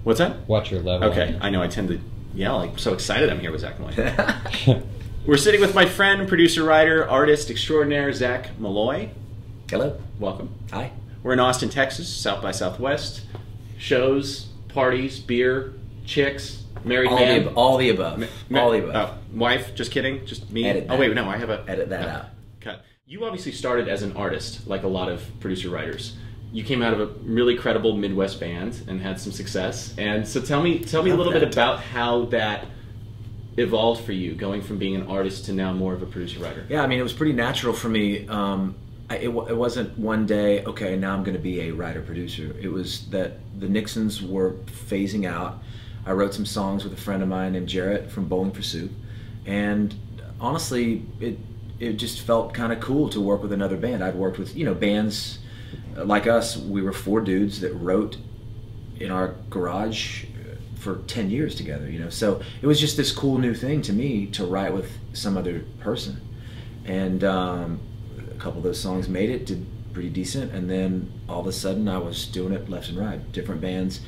What's that? Watch your level. Okay, I know I tend to yell. I'm so excited I'm here with Zac Maloy. We're sitting with my friend, producer, writer, artist extraordinaire, Zac Maloy. Hello. Welcome. Hi. We're in Austin, Texas, South by Southwest. Shows, parties, beer, chicks, married man. All the above. All the above. Oh, wife? Just kidding? Just me? Edit that. Oh wait, no, I have a... Edit that out. Cut. You obviously started as an artist, like a lot of producer-writers. You came out of a really credible Midwest band and had some success. And so tell me a little bit about how that evolved for you, going from being an artist to now more of a producer-writer. Yeah, I mean, it was pretty natural for me. It wasn't one day, okay, now I'm going to be a writer-producer. It was that the Nixons were phasing out. I wrote some songs with a friend of mine named Jarrett from Bowling for Soup. And honestly, it just felt kind of cool to work with another band. I'd worked with, bands like us. We were 4 dudes that wrote in our garage for 10 years together, So it was just this cool new thing to me to write with some other person. And a couple of those songs made it, did pretty decent, and then all of a sudden I was doing it left and right. Different bands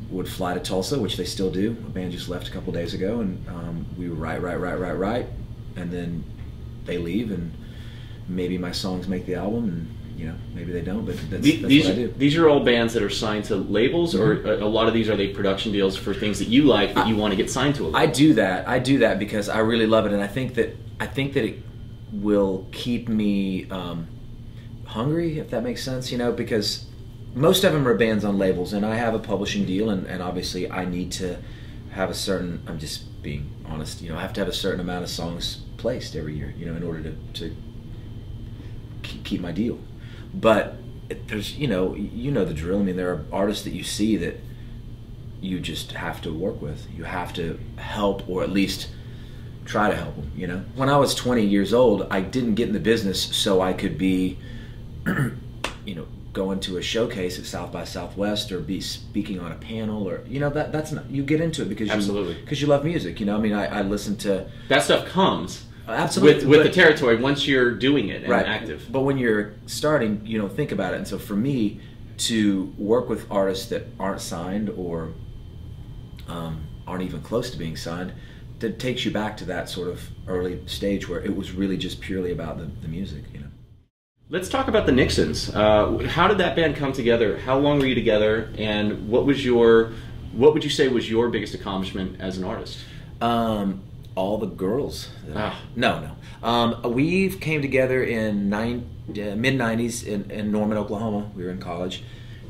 would fly to Tulsa, which they still do. A band just left a couple days ago, and we would write, and then they leave, and maybe my songs make the album, and maybe they don't, but that's what I do. These are all bands that are signed to labels, or a lot of these are they production deals for things that you like that you want to get signed to a label? I do that because I really love it, and I think that it will keep me hungry, if that makes sense, because most of them are bands on labels, and I have a publishing deal, and obviously I need to have a certain, I'm just being honest, I have to have a certain amount of songs placed every year, in order to keep my deal. But there's, you know the drill. I mean, there are artists that you see that you just have to work with. You have to help, or at least try to help them, When I was 20 years old, I didn't get in the business so I could be, going to a showcase at South by Southwest, or be speaking on a panel, or, that's not, you get into it because you love music, I mean, I listen to... That stuff comes... Absolutely, with the territory once you're doing it and active. But when you're starting, you don't think about it. And so for me to work with artists that aren't signed, or aren't even close to being signed, that takes you back to that sort of early stage where it was really just purely about the music. Let's talk about the Nixons. How did that band come together? How long were you together? And what would you say was your biggest accomplishment as an artist? All the girls. No. We came together in mid-90s in Norman, Oklahoma. We were in college,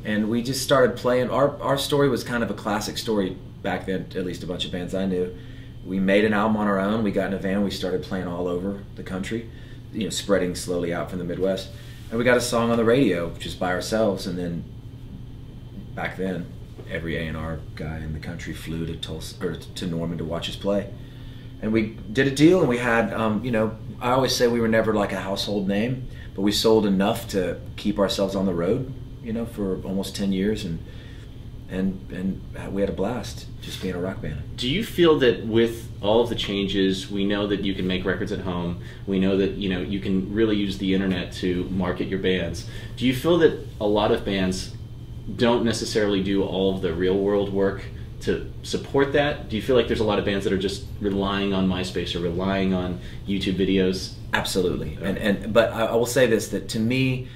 and we just started playing. Our story was kind of a classic story back then, at least a bunch of bands I knew. We made an album on our own. We got in a van. We started playing all over the country, spreading slowly out from the Midwest. And we got a song on the radio just by ourselves. And then back then, every A&R guy in the country flew to Tulsa, or to Norman, to watch us play. And we did a deal, and we had, I always say we were never like a household name, but we sold enough to keep ourselves on the road, for almost 10 years, and we had a blast just being a rock band. Do you feel that with all of the changes, we know that you can make records at home, we know that, you can really use the internet to market your bands. Do you feel that a lot of bands don't necessarily do all of the real world work to support that? Do you feel like there's a lot of bands that are just relying on MySpace or relying on YouTube videos? Absolutely. But I will say this, that to me,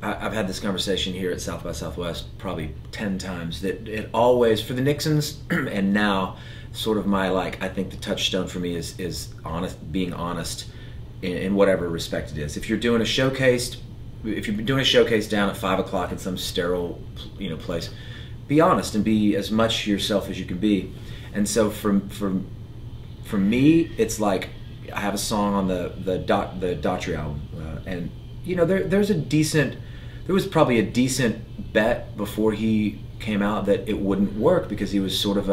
I've had this conversation here at South by Southwest probably 10 times, that it always, for the Nixons, and now, sort of my, I think the touchstone for me is being honest in whatever respect it is. If you're doing a showcase, down at 5 o'clock in some sterile, place, be honest and be as much yourself as you can be. And so for me, it's like I have a song on the Daughtry album, and there was probably a decent bet before he came out that it wouldn't work, because he was sort of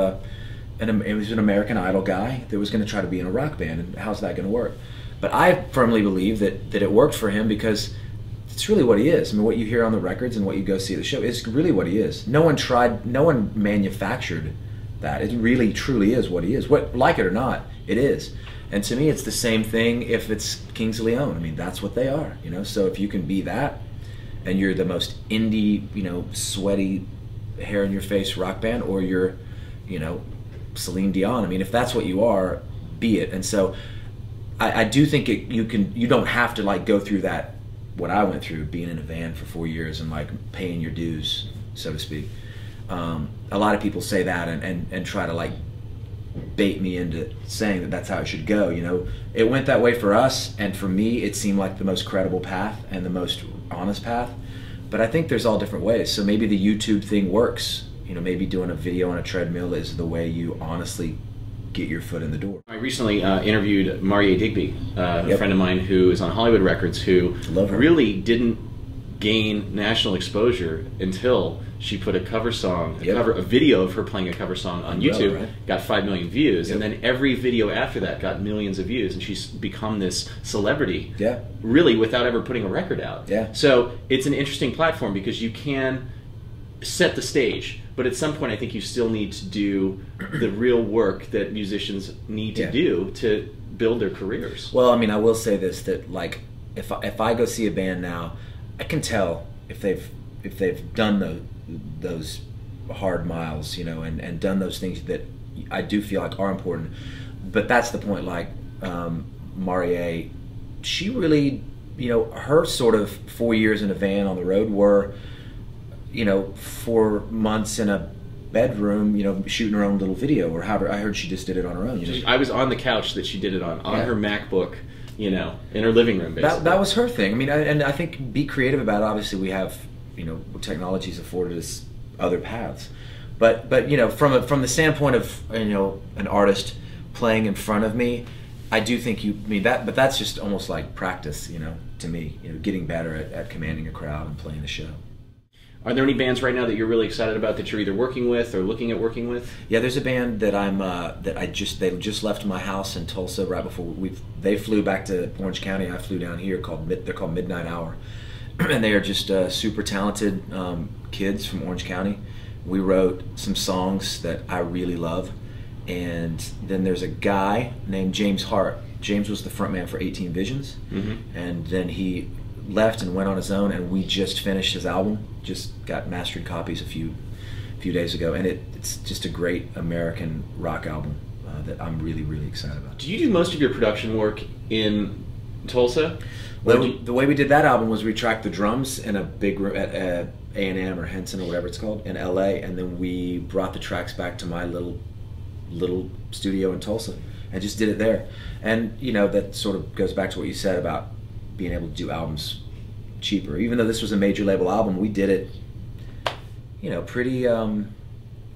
it was an American Idol guy that was going to try to be in a rock band, and how's that going to work? But I firmly believe that it worked for him, because it's really what he is. I mean, what you hear on the records and what you go see at the show is really what he is. No one manufactured that. It really, truly is what he is. Like it or not, it is. And to me, it's the same thing if it's Kings of Leon. I mean, that's what they are, So if you can be that, and you're the most indie, sweaty, hair in your face rock band, or you're, you know, Celine Dion. I mean, if that's what you are, be it. And so I do think you don't have to like go through that, what I went through, being in a van for 4 years and like paying your dues, so to speak. A lot of people say that and try to like bait me into saying that that's how it should go. You know, it went that way for us, and for me it seemed like the most credible path and the most honest path. But I think there's all different ways. So maybe the YouTube thing works. You know, maybe doing a video on a treadmill is the way you honestly get your foot in the door. I recently interviewed Maria Digby, a friend of mine who is on Hollywood Records, who really didn't gain national exposure until she put a cover song, a video of her playing a cover song on YouTube, got 5 million views, and then every video after that got millions of views, and she's become this celebrity, really without ever putting a record out. So it's an interesting platform because you can set the stage, but at some point I think you still need to do the real work that musicians need to do to build their careers. Well, I mean, I will say this, that like if I go see a band now, I can tell if they've done those hard miles, you know, and done those things that I do feel like are important. But that's the point. Like Marie, she really, you know, her sort of 4 years in a van on the road were, you know, 4 months in a bedroom, you know, shooting her own little video, or however. I heard she just did it on her own. You know? I was on the couch that she did it on her MacBook, you know, in her living room, basically. That was her thing. I mean, and I think be creative about it. Obviously, we have, you know, technology's afforded us other paths, but you know, from the standpoint of, you know, an artist playing in front of me, I do think but that's just almost like practice, you know, to me, you know, getting better at commanding a crowd and playing the show. Are there any bands right now that you're really excited about that you're either working with or looking at working with? Yeah, there's a band that they just left my house in Tulsa right before they flew back to Orange County. I flew down here. They're called Midnight Hour, and they are just super talented kids from Orange County. We wrote some songs that I really love, and then there's a guy named James Hart. James was the frontman for 18 Visions, and then he left and went on his own, and we just finished his album, just got mastered copies a few days ago, and it's just a great American rock album that I'm really, really excited about. Do you do most of your production work in Tulsa? Well, the way we did that album was we tracked the drums in a big room at A&M or Henson or whatever it's called in LA, and then we brought the tracks back to my little studio in Tulsa and just did it there. And you know, that sort of goes back to what you said about being able to do albums cheaper. Even though this was a major label album, we did it, you know, pretty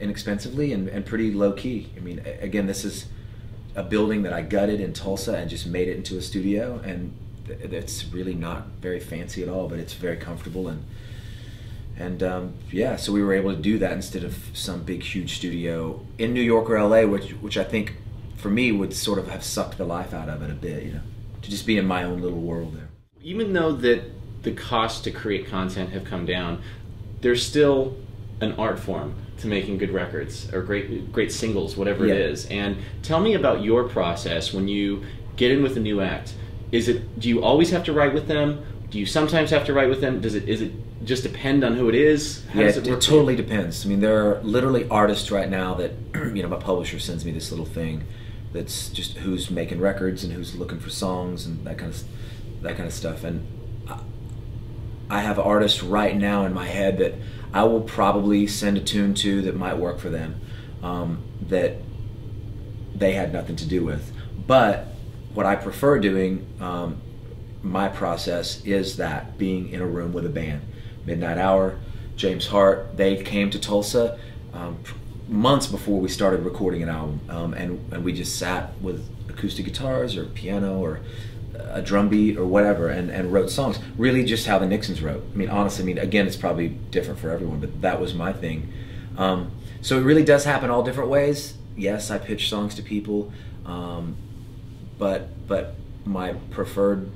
inexpensively and pretty low key. I mean, again, this is a building that I gutted in Tulsa and just made it into a studio, and it's really not very fancy at all, but it's very comfortable, and yeah, so we were able to do that instead of some big huge studio in New York or LA, which I think for me would sort of have sucked the life out of it a bit, you know, to just be in my own little world there. Even though that the costs to create content have come down, there's still an art form to making good records or great singles, whatever it is. And tell me about your process when you get in with a new act. Do you always have to write with them? Do you sometimes have to write with them? Is it just depend on who it is? How does it work? It totally depends. I mean, there are literally artists right now that, you know, my publisher sends me this little thing that's just who's making records and who's looking for songs and that kind of stuff. And I have artists right now in my head that I will probably send a tune to that might work for them, that they had nothing to do with. But what I prefer doing, my process, is that being in a room with a band. Midnight Hour, James Hart, they came to Tulsa months before we started recording an album, and we just sat with acoustic guitars or piano or a drum beat or whatever and wrote songs. Really just how the Nixons wrote. I mean, honestly, I mean, again, it's probably different for everyone, but that was my thing. So it really does happen all different ways. Yes, I pitch songs to people, but my preferred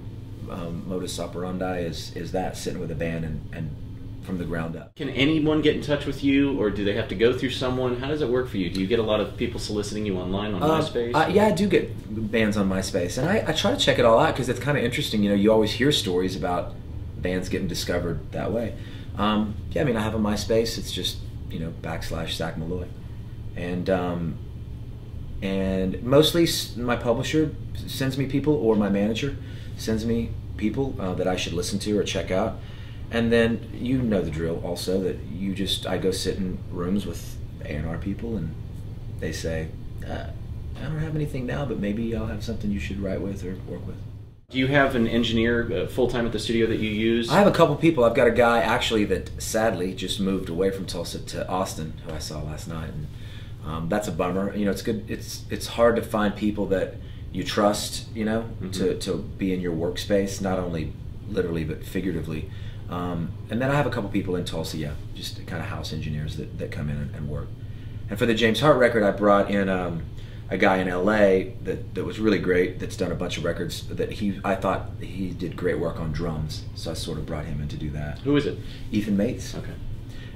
modus operandi is that, sitting with a band and from the ground up. Can anyone get in touch with you, or do they have to go through someone? How does it work for you? Do you get a lot of people soliciting you online on MySpace? Yeah, I do get bands on MySpace, and I try to check it all out because it's kind of interesting. You know, you always hear stories about bands getting discovered that way. Yeah, I mean, I have a MySpace. It's just / Zac Maloy, and mostly my publisher sends me people, or my manager sends me people that I should listen to or check out. And then you know the drill also, that I go sit in rooms with A&R people, and they say, I don't have anything now, but maybe I'll have something you should write with or work with. Do you have an engineer full-time at the studio that you use? I have a couple people. I've got a guy actually that sadly just moved away from Tulsa to Austin, who I saw last night, and that's a bummer. It's good. It's hard to find people that you trust, to be in your workspace, not only literally but figuratively. And then I have a couple people in Tulsa, just kind of house engineers that come in and work. And for the James Hart record, I brought in a guy in LA that was really great, that's done a bunch of records, I thought he did great work on drums, so I sort of brought him in to do that. Who is it? Ethan Mates. Okay.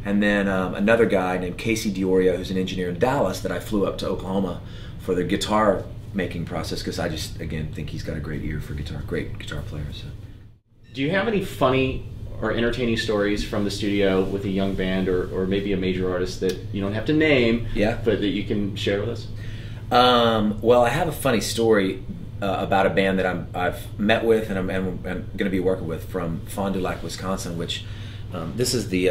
And then another guy named Casey Diorio, who's an engineer in Dallas, that I flew up to Oklahoma for the guitar making process, because I just, again, think he's got a great ear for guitar, great guitar player. So. Do you have any funny or entertaining stories from the studio with a young band, or maybe a major artist that you don't have to name, but that you can share with us? Well, I have a funny story about a band that I've met with and I'm going to be working with from Fond du Lac, Wisconsin. Which this is the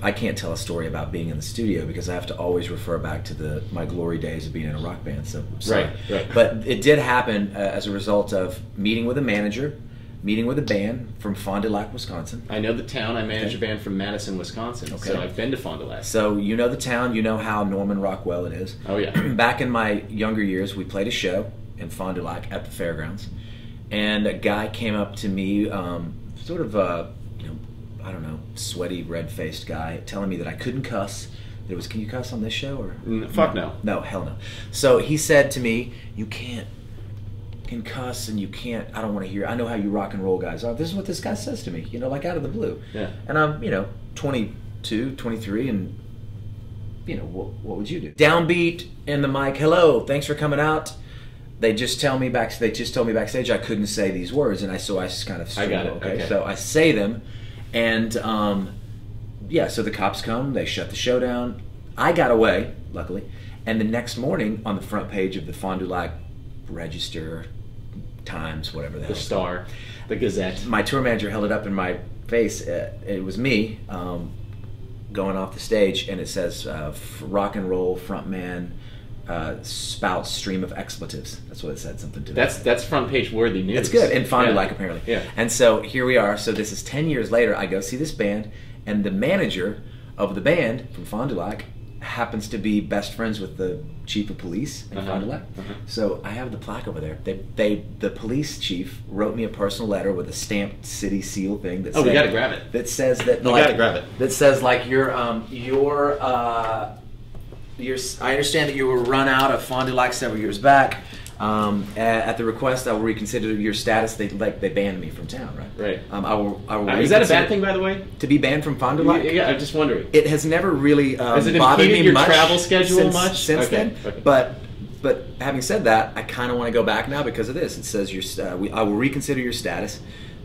I can't tell a story about being in the studio because I have to always refer back to my glory days of being in a rock band. So right. But it did happen as a result of meeting with a manager, meeting with a band from Fond du Lac, Wisconsin. I know the town. I manage a band from Madison, Wisconsin. Okay. So I've been to Fond du Lac. So you know the town. You know how Norman Rockwell it is. Oh, yeah. Back in my younger years, we played a show in Fond du Lac at the fairgrounds. And a guy came up to me, sort of I don't know, sweaty, red-faced guy, telling me that I couldn't cuss. It was, can you cuss on this show? Or fuck no. No, hell no. So he said to me, you can cuss and you can't, I don't want to hear, I know how you rock and roll guys are. This is what this guy says to me, like out of the blue. Yeah. And I'm, 22, 23, and, what would you do? Downbeat in the mic, hello, thanks for coming out. They just told me backstage I couldn't say these words, and so I just kind of I got it. Okay. So I say them, and so the cops come, they shut the show down. I got away, luckily, and the next morning on the front page of the Fond du Lac Register, Times, whatever the hell. The Star, the Gazette. My tour manager held it up in my face. It was me going off the stage, and it says rock and roll frontman spouts stream of expletives. That's what it said, something to that. That's front page worthy news. It's good, in Fond du Lac apparently. Yeah. And so here we are. So this is 10 years later. I go see this band, and the manager of the band from Fond du Lac happens to be best friends with the chief of police in Fond du Lac. So I have the plaque over there. The police chief wrote me a personal letter with a stamped city seal thing that we gotta grab it. That says that gotta grab it. That says like I understand that you were run out of Fond du Lac several years back. At the request, I will reconsider your status. They banned me from town, right? Right. I will is that a bad thing, by the way? To be banned from Fond du Lac? Yeah, I'm just wondering. It has never really has it bothered me your much travel schedule since then. Okay. But having said that, I kind of want to go back now because of this. It says I will reconsider your status.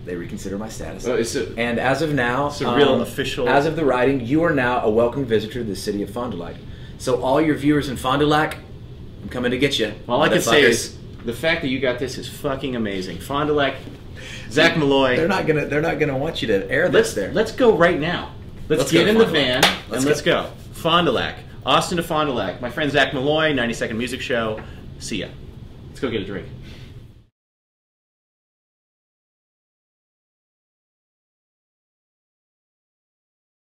They reconsider my status. And as of now, it's a real official. As of the writing, you are now a welcome visitor to the city of Fond du Lac. So all your viewers in Fond du Lac, I'm coming to get you. All I can say is the fact that you got this is fucking amazing. Fond du Lac, Zac Maloy. They're not gonna want you to air this there. Let's go right now. Let's get in the van and let's go. Fond du Lac, Austin to Fond du Lac. My friend Zac Maloy, 90 Second Music Show. See ya. Let's go get a drink.